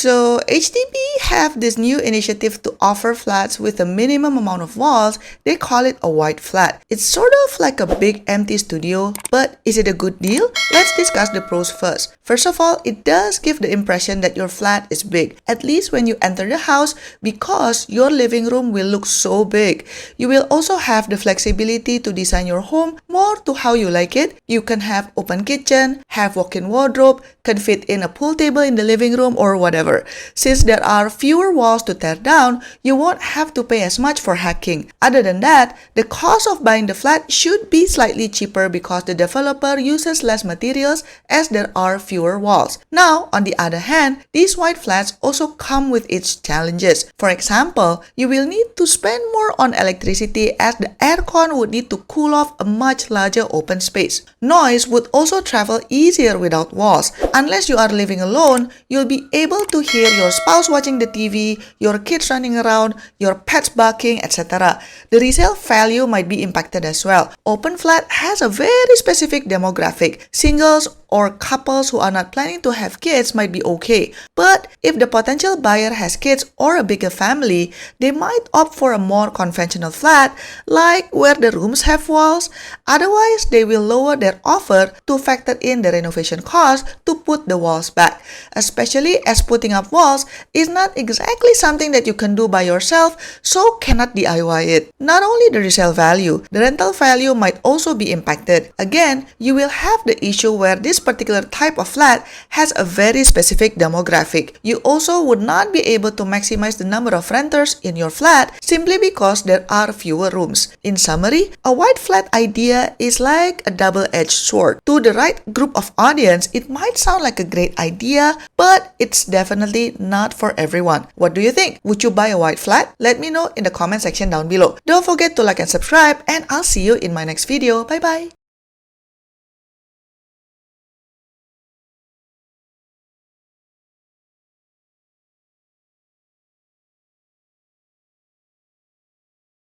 So HDB have this new initiative to offer flats with a minimum amount of walls. They call it a white flat. It's sort of like a big empty studio, but is it a good deal? Let's discuss the pros first. First of all, it does give the impression that your flat is big, at least when you enter the house, because your living room will look so big. You will also have the flexibility to design your home more to how you like it. You can have open kitchen, have walk-in wardrobe, can fit in a pool table in the living room or whatever. Since there are fewer walls to tear down, you won't have to pay as much for hacking. Other than that, the cost of buying the flat should be slightly cheaper because the developer uses less materials as there are fewer walls. Now, on the other hand, these white flats also come with its challenges. For example, you will need to spend more on electricity as the aircon would need to cool off a much larger open space. Noise would also travel easier without walls. Unless you are living alone, you'll be able to hear your spouse watching the TV, your kids running around, your pets barking, etc. The resale value might be impacted as well. Open flat has a very specific demographic. Singles or couples who are not planning to have kids might be okay. But if the potential buyer has kids or a bigger family, they might opt for a more conventional flat, like where the rooms have walls. Otherwise, they will lower their offer to factor in the renovation cost to put the walls back. Especially as putting up walls is not exactly something that you can do by yourself, so cannot DIY it. Not only the resale value, the rental value might also be impacted. Again, you will have the issue where this particular type of flat has a very specific demographic. You also would not be able to maximize the number of renters in your flat simply because there are fewer rooms. In summary, a white flat idea is like a double-edged sword. To the right group of audience, it might sound like a great idea, but it's definitely not for everyone. What do you think? Would you buy a white flat? Let me know in the comment section down below. Don't forget to like and subscribe, and I'll see you in my next video. Bye bye!